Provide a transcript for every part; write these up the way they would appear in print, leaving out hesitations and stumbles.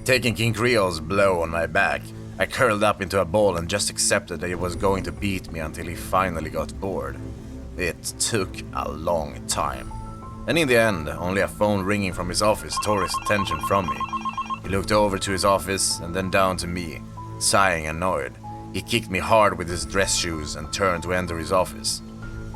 Taking King Creole's blow on my back, I curled up into a ball and just accepted that he was going to beat me until he finally got bored. It took a long time. And in the end, only a phone ringing from his office tore his attention from me. He looked over to his office and then down to me, sighing annoyed. He kicked me hard with his dress shoes and turned to enter his office.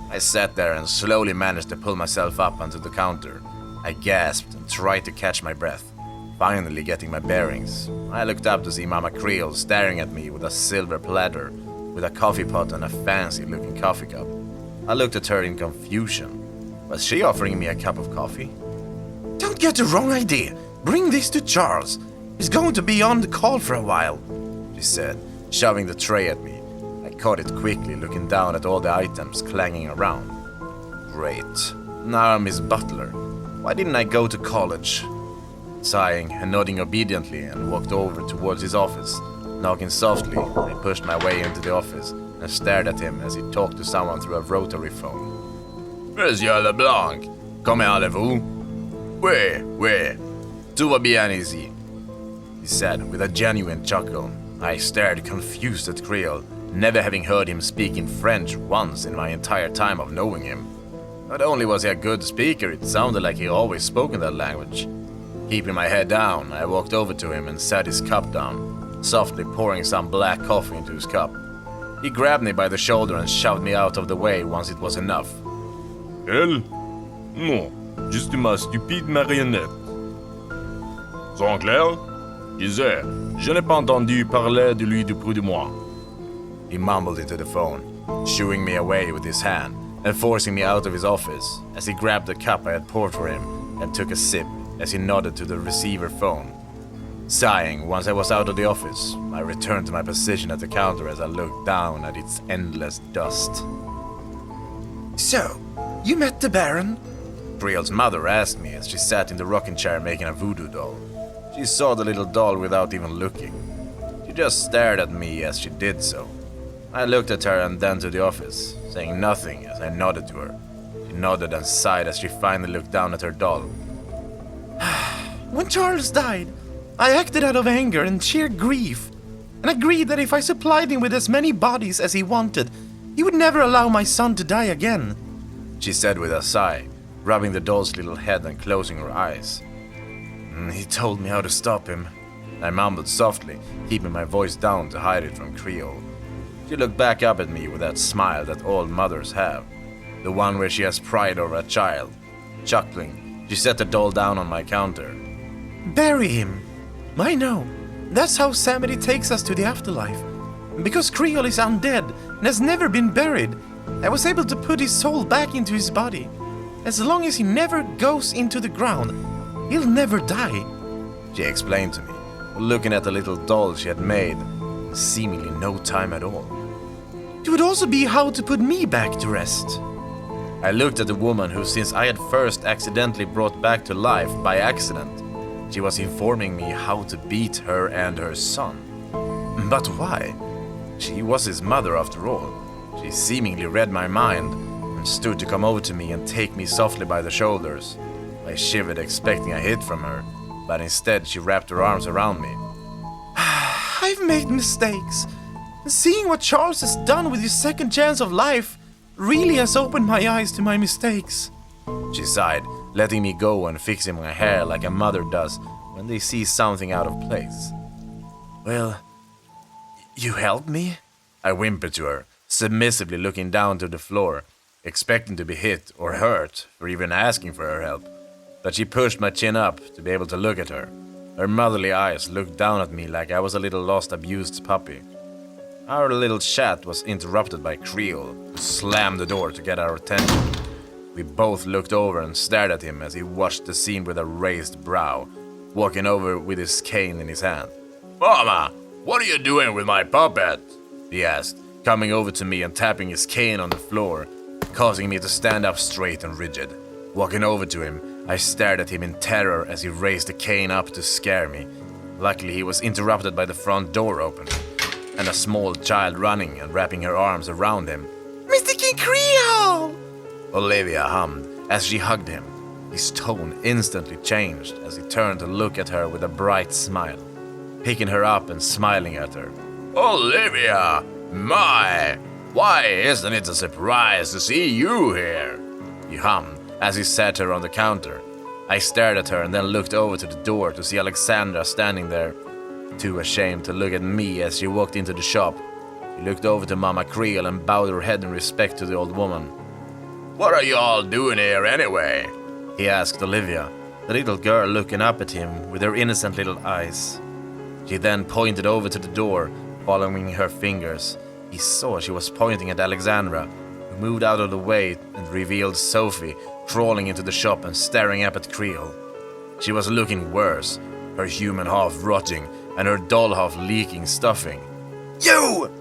I sat there and slowly managed to pull myself up onto the counter. I gasped and tried to catch my breath, finally getting my bearings. I looked up to see Mama Creole staring at me with a silver platter, with a coffee pot and a fancy-looking coffee cup. I looked at her in confusion. Was she offering me a cup of coffee? "Don't get the wrong idea. Bring this to Charles. He's going to be on the call for a while," she said, shoving the tray at me. I caught it quickly, looking down at all the items clanging around. Great. Now I'm his butler. Why didn't I go to college? Sighing and nodding obediently, and walked over towards his office. Knocking softly, I pushed my way into the office and stared at him as he talked to someone through a rotary phone. "Monsieur Leblanc, comment allez-vous? Oui, tout va bien ici," he said with a genuine chuckle. I stared confused at Creole, never having heard him speak in French once in my entire time of knowing him. Not only was he a good speaker, it sounded like he always spoke in that language. Keeping my head down, I walked over to him and set his cup down, softly pouring some black coffee into his cup. He grabbed me by the shoulder and shoved me out of the way once it was enough. Elle? Non, juste ma stupide marionnette. Sans clair? Disais, je n'ai pas entendu parler de lui depuis de moi. He mumbled into the phone, shooing me away with his hand and forcing me out of his office as he grabbed the cup I had poured for him and took a sip as he nodded to the receiver phone. Sighing once I was out of the office, I returned to my position at the counter as I looked down at its endless dust. "So, you met the Baron?" Creole's mother asked me as she sat in the rocking chair making a voodoo doll. She saw the little doll without even looking. She just stared at me as she did so. I looked at her and then to the office, saying nothing as I nodded to her. She nodded and sighed as she finally looked down at her doll. "When Charles died, I acted out of anger and sheer grief, and agreed that if I supplied him with as many bodies as he wanted, he would never allow my son to die again," she said with a sigh, rubbing the doll's little head and closing her eyes. "He told me how to stop him," I mumbled softly, keeping my voice down to hide it from Creole. She looked back up at me with that smile that all mothers have, the one where she has pride over a child. Chuckling, she set the doll down on my counter. "Bury him. I know. That's how Samedi takes us to the afterlife. Because Creole is undead and has never been buried, I was able to put his soul back into his body. As long as he never goes into the ground, he'll never die," she explained to me, looking at the little doll she had made in seemingly no time at all. "It would also be how to put me back to rest." I looked at the woman who, since I had first accidentally brought back to life by accident, she was informing me how to beat her and her son. But why? She was his mother after all. She seemingly read my mind and stood to come over to me and take me softly by the shoulders. I shivered expecting a hit from her, but instead she wrapped her arms around me. "I've made mistakes. Seeing what Charles has done with his second chance of life really has opened my eyes to my mistakes," she sighed, letting me go and fixing my hair like a mother does when they see something out of place. "Well, you helped me?" I whimpered to her, submissively looking down to the floor, expecting to be hit or hurt for even asking for her help. But she pushed my chin up to be able to look at her. Her motherly eyes looked down at me like I was a little lost, abused puppy. Our little chat was interrupted by Creole, who slammed the door to get our attention. We both looked over and stared at him as he watched the scene with a raised brow, walking over with his cane in his hand. "Mama, what are you doing with my puppet?" he asked, coming over to me and tapping his cane on the floor, causing me to stand up straight and rigid. Walking over to him, I stared at him in terror as he raised the cane up to scare me. Luckily, he was interrupted by the front door opening, and a small child running and wrapping her arms around him. "Mr. King Creole!" Olivia hummed as she hugged him. His tone instantly changed as he turned to look at her with a bright smile. picking her up and smiling at her. Olivia! My! Why, isn't it a surprise to see you here? He hummed as he sat her on the counter. I stared at her and then looked over to the door to see Alexandra standing there, too ashamed to look at me as she walked into the shop. She looked over to Mama Creel and bowed her head in respect to the old woman. What are you all doing here anyway? He asked Olivia, the little girl looking up at him with her innocent little eyes. She then pointed over to the door, following her fingers. He saw she was pointing at Alexandra, who moved out of the way and revealed Sophie crawling into the shop and staring up at Creel. She was looking worse, her human half rotting and her doll half leaking stuffing. You!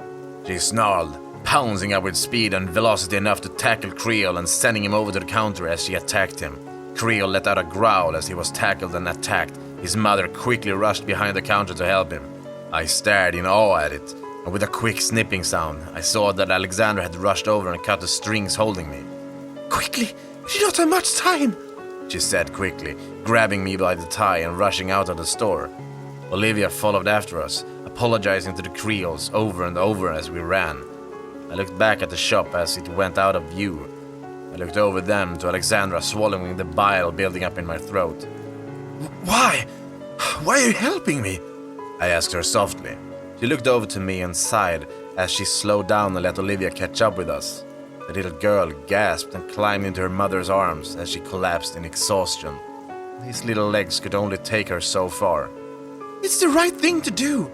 She snarled, pouncing up with speed and velocity enough to tackle Creel and sending him over to the counter as she attacked him. Creel let out a growl as he was tackled and attacked. His mother quickly rushed behind the counter to help him. I stared in awe at it, and with a quick snipping sound, I saw that Alexandra had rushed over and cut the strings holding me. Quickly! We don't have much time! She said quickly, grabbing me by the tie and rushing out of the store. Olivia followed after us, apologizing to the Creoles over and over as we ran. I looked back at the shop as it went out of view. I looked over them to Alexandra swallowing the bile building up in my throat. Why? Why are you helping me? I asked her softly. She looked over to me and sighed as she slowed down and let Olivia catch up with us. The little girl gasped and climbed into her mother's arms as she collapsed in exhaustion. These little legs could only take her so far. It's the right thing to do.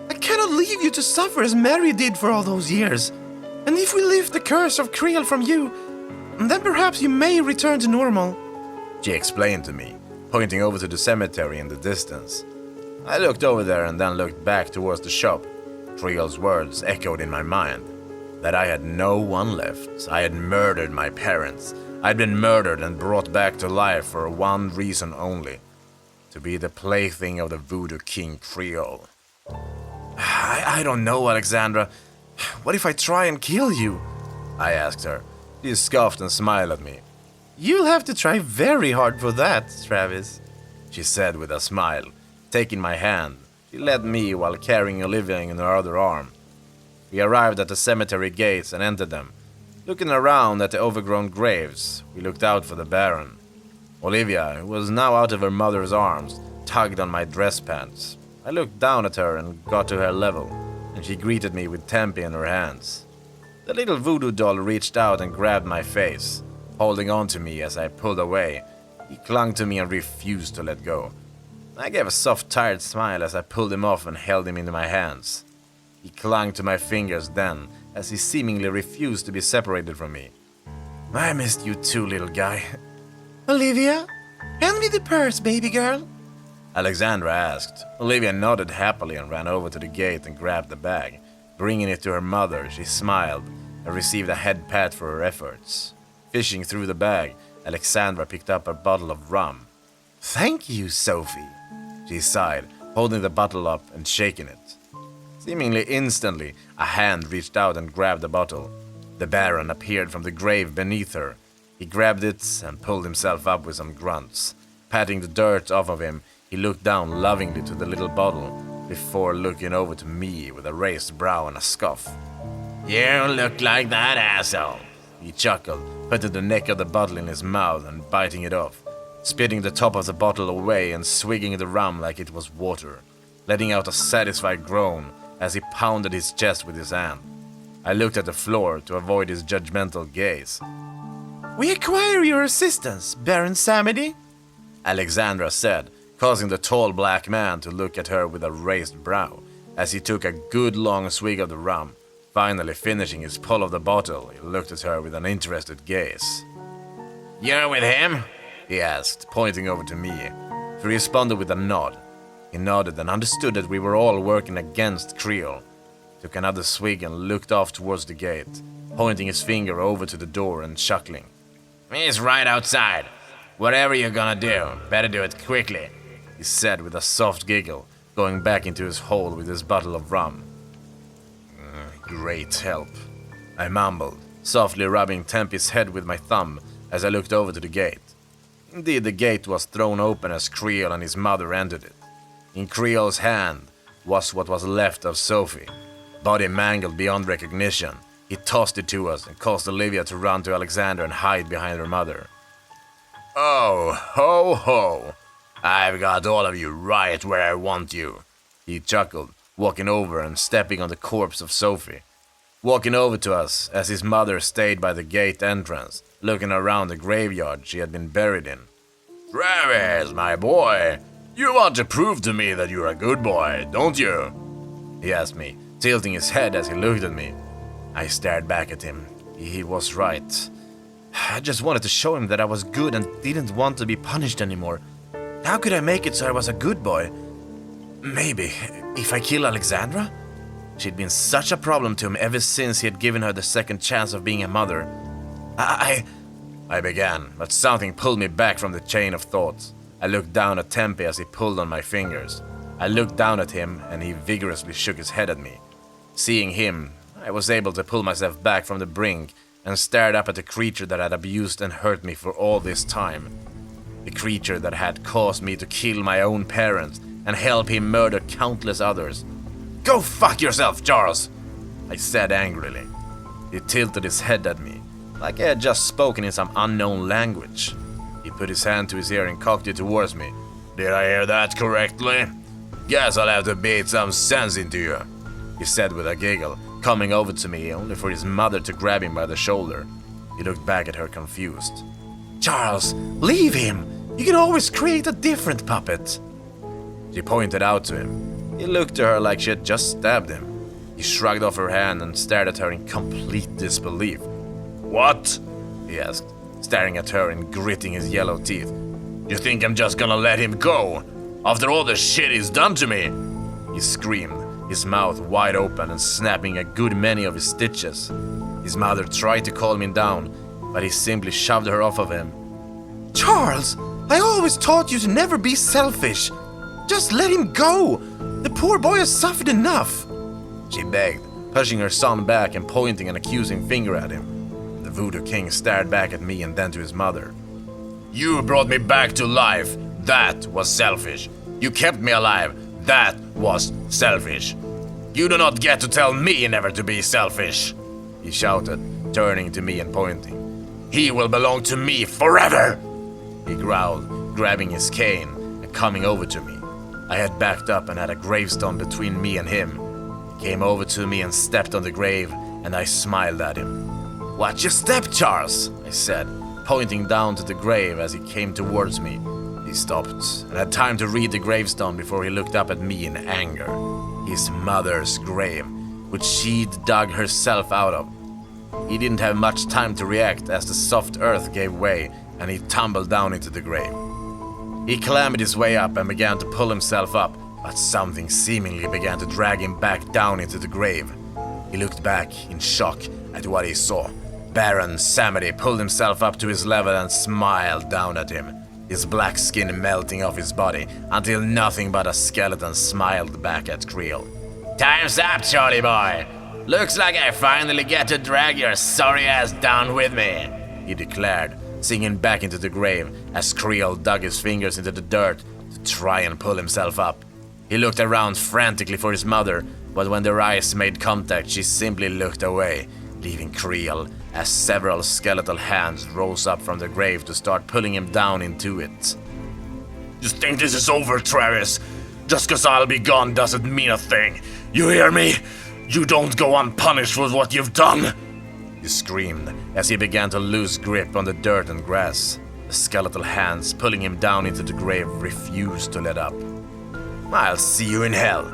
I cannot leave you to suffer as Mary did for all those years. And if we lift the curse of Creel from you, then perhaps you may return to normal. She explained to me, pointing over to the cemetery in the distance. I looked over there and then looked back towards the shop. Creel's words echoed in my mind. That I had no one left. I had murdered my parents. I'd been murdered and brought back to life for one reason only. To be the plaything of the Voodoo King Creole. I don't know, Alexandra. What if I try and kill you? I asked her. She scoffed and smiled at me. You'll have to try very hard for that, Travis, she said with a smile. Taking my hand, she led me while carrying Olivia in her other arm. We arrived at the cemetery gates and entered them. Looking around at the overgrown graves, we looked out for the Baron. Olivia, who was now out of her mother's arms, tugged on my dress pants. I looked down at her and got to her level, and she greeted me with Tempe in her hands. The little voodoo doll reached out and grabbed my face, holding on to me as I pulled away. He clung to me and refused to let go. I gave a soft, tired smile as I pulled him off and held him into my hands. He clung to my fingers then, as he seemingly refused to be separated from me. I missed you too, little guy. Olivia, hand me the purse, baby girl. Alexandra asked. Olivia nodded happily and ran over to the gate and grabbed the bag. Bringing it to her mother, she smiled and received a head pat for her efforts. Fishing through the bag, Alexandra picked up a bottle of rum. Thank you, Sophie, she sighed, holding the bottle up and shaking it. Seemingly instantly, a hand reached out and grabbed the bottle. The Baron appeared from the grave beneath her. He grabbed it and pulled himself up with some grunts. Patting the dirt off of him, he looked down lovingly to the little bottle, before looking over to me with a raised brow and a scoff. You look like that asshole, he chuckled, putting the neck of the bottle in his mouth and biting it off, spitting the top of the bottle away and swigging the rum like it was water, letting out a satisfied groan as he pounded his chest with his hand. I looked at the floor to avoid his judgmental gaze. We acquire your assistance, Baron Samedi, Alexandra said, causing the tall black man to look at her with a raised brow, as he took a good long swig of the rum. Finally finishing his pull of the bottle, he looked at her with an interested gaze. You're with him? He asked, pointing over to me. She responded with a nod. He nodded and understood that we were all working against Creole. Took another swig and looked off towards the gate, pointing his finger over to the door and chuckling. He's right outside. Whatever you're gonna do, better do it quickly, he said with a soft giggle, going back into his hole with his bottle of rum. Great help, I mumbled, softly rubbing Tempe's head with my thumb as I looked over to the gate. Indeed, the gate was thrown open as Creole and his mother entered it. In Creole's hand, was what was left of Sophie, body mangled beyond recognition. He tossed it to us and caused Olivia to run to Alexandra and hide behind her mother. "Oh, ho, ho! I've got all of you right where I want you," he chuckled, walking over and stepping on the corpse of Sophie. Walking over to us as his mother stayed by the gate entrance, looking around the graveyard she had been buried in. "Travis, my boy, you want to prove to me that you're a good boy, don't you?" he asked me, tilting his head as he looked at me. I stared back at him. He was right. I just wanted to show him that I was good and didn't want to be punished anymore. How could I make it so I was a good boy? Maybe, if I kill Alexandra? She'd been such a problem to him ever since he had given her the second chance of being a mother. I began, but something pulled me back from the chain of thoughts. I looked down at Tempe as he pulled on my fingers. I looked down at him and he vigorously shook his head at me. Seeing him, I was able to pull myself back from the brink and stared up at the creature that had abused and hurt me for all this time. The creature that had caused me to kill my own parents and help him murder countless others. "Go fuck yourself, Charles!" I said angrily. He tilted his head at me, like I had just spoken in some unknown language. He put his hand to his ear and cocked it towards me. "Did I hear that correctly? Guess I'll have to beat some sense into you," he said with a giggle, coming over to me only for his mother to grab him by the shoulder. He looked back at her confused. "Charles, leave him! You can always create a different puppet." She pointed out to him. He looked to her like she had just stabbed him. He shrugged off her hand and stared at her in complete disbelief. "What?" he asked, staring at her and gritting his yellow teeth. "You think I'm just gonna let him go? After all the shit he's done to me?" He screamed, his mouth wide open and snapping a good many of his stitches. His mother tried to calm him down, but he simply shoved her off of him. "Charles, I always taught you to never be selfish. Just let him go. The poor boy has suffered enough," she begged, pushing her son back and pointing an accusing finger at him. The Voodoo King stared back at me and then to his mother. "You brought me back to life. That was selfish. You kept me alive. That was selfish. You do not get to tell me never to be selfish," he shouted, turning to me and pointing. "He will belong to me forever," he growled, grabbing his cane and coming over to me. I had backed up and had a gravestone between me and him. He came over to me and stepped on the grave, and I smiled at him. "Watch your step, Charles," I said, pointing down to the grave as he came towards me. He stopped and had time to read the gravestone before he looked up at me in anger. His mother's grave, which she'd dug herself out of. He didn't have much time to react as the soft earth gave way and he tumbled down into the grave. He clambered his way up and began to pull himself up, but something seemingly began to drag him back down into the grave. He looked back in shock at what he saw. Baron Samedi pulled himself up to his level and smiled down at him, his black skin melting off his body until nothing but a skeleton smiled back at Creel. "Time's up, Charlie boy. Looks like I finally get to drag your sorry ass down with me," he declared, sinking back into the grave as Creel dug his fingers into the dirt to try and pull himself up. He looked around frantically for his mother, but when their eyes made contact, she simply looked away, leaving Creel as several skeletal hands rose up from the grave to start pulling him down into it. "You think this is over, Travis? Just 'cause I'll be gone doesn't mean a thing. You hear me? You don't go unpunished for what you've done," he screamed as he began to lose grip on the dirt and grass. The skeletal hands pulling him down into the grave refused to let up. "I'll see you in hell,"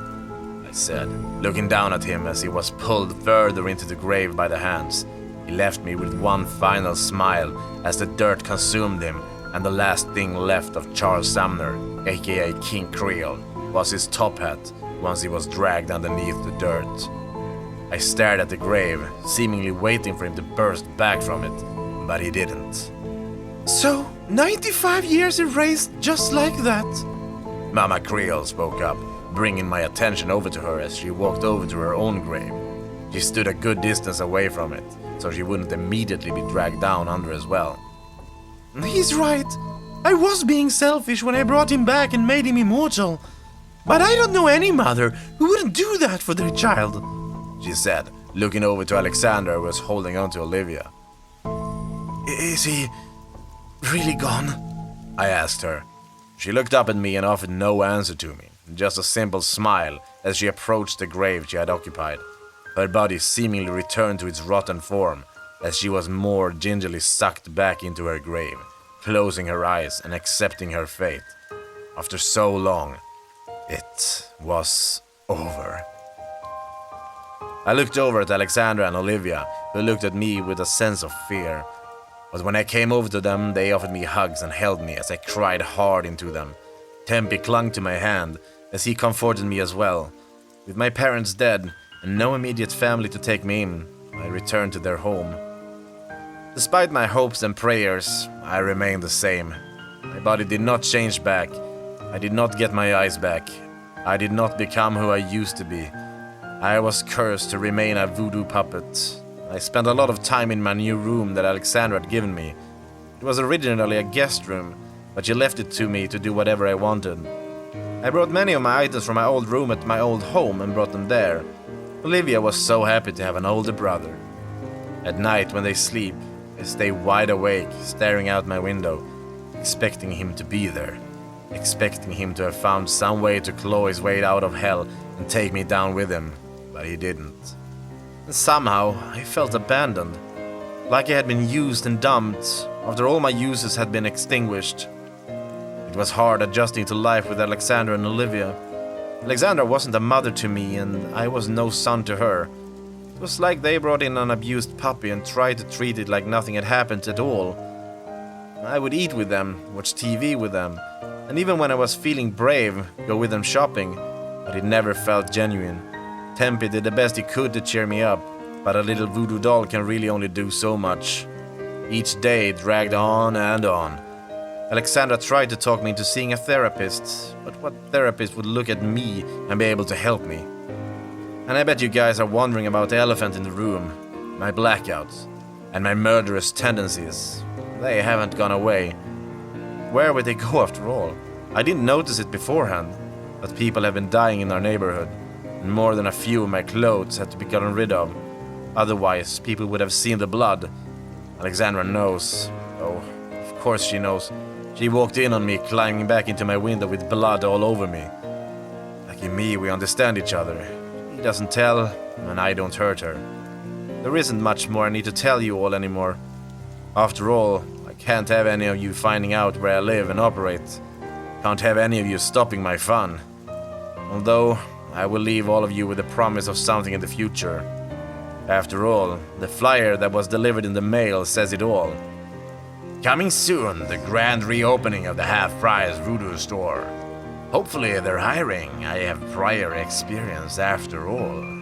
I said, looking down at him as he was pulled further into the grave by the hands. He left me with one final smile as the dirt consumed him, and the last thing left of Charles Sumner, aka King Creel, was his top hat once he was dragged underneath the dirt. I stared at the grave, seemingly waiting for him to burst back from it, but he didn't. "So, 95 years erased just like that?" Mama Creel spoke up, bringing my attention over to her as she walked over to her own grave. She stood a good distance away from it, so she wouldn't immediately be dragged down under as well. "He's right. I was being selfish when I brought him back and made him immortal. But I don't know any mother who wouldn't do that for their child, she said, looking over to Alexandra, who was holding on to Olivia. Is he really gone? I asked her. She looked up at me and offered no answer to me, just a simple smile as she approached the grave she had occupied. Her body seemingly returned to its rotten form as she was more gingerly sucked back into her grave, closing her eyes and accepting her fate. After so long, it was over. I looked over at Alexandra and Olivia, who looked at me with a sense of fear. But when I came over to them, they offered me hugs and held me as I cried hard into them. Tempe clung to my hand as he comforted me as well. With my parents dead and no immediate family to take me in, I returned to their home. Despite my hopes and prayers, I remained the same. My body did not change back. I did not get my eyes back. I did not become who I used to be. I was cursed to remain a voodoo puppet. I spent a lot of time in my new room that Alexandra had given me. It was originally a guest room, but she left it to me to do whatever I wanted. I brought many of my items from my old room at my old home and brought them there. Olivia was so happy to have an older brother. At night when they sleep, I stay wide awake, staring out my window, expecting him to be there, expecting him to have found some way to claw his way out of hell and take me down with him, but he didn't. And somehow I felt abandoned, like I had been used and dumped after all my uses had been extinguished. It was hard adjusting to life with Alexandra and Olivia. Alexandra wasn't a mother to me and I was no son to her. It was like they brought in an abused puppy and tried to treat it like nothing had happened at all. I would eat with them, watch TV with them, and even when I was feeling brave, go with them shopping, but it never felt genuine. Tempe did the best he could to cheer me up, but a little voodoo doll can really only do so much. Each day dragged on and on. Alexandra tried to talk me into seeing a therapist, but what therapist would look at me and be able to help me? And I bet you guys are wondering about the elephant in the room, my blackouts, and my murderous tendencies. They haven't gone away. Where would they go after all? I didn't notice it beforehand, but people have been dying in our neighborhood, and more than a few of my clothes had to be gotten rid of. Otherwise, people would have seen the blood. Alexandra knows. Oh, of course she knows. She walked in on me, climbing back into my window with blood all over me. Lucky me, we understand each other. He doesn't tell, and I don't hurt her. There isn't much more I need to tell you all anymore. After all, I can't have any of you finding out where I live and operate. Can't have any of you stopping my fun. Although, I will leave all of you with the promise of something in the future. After all, the flyer that was delivered in the mail says it all. Coming soon, the grand reopening of the half-price voodoo store. Hopefully they're hiring. I have prior experience after all.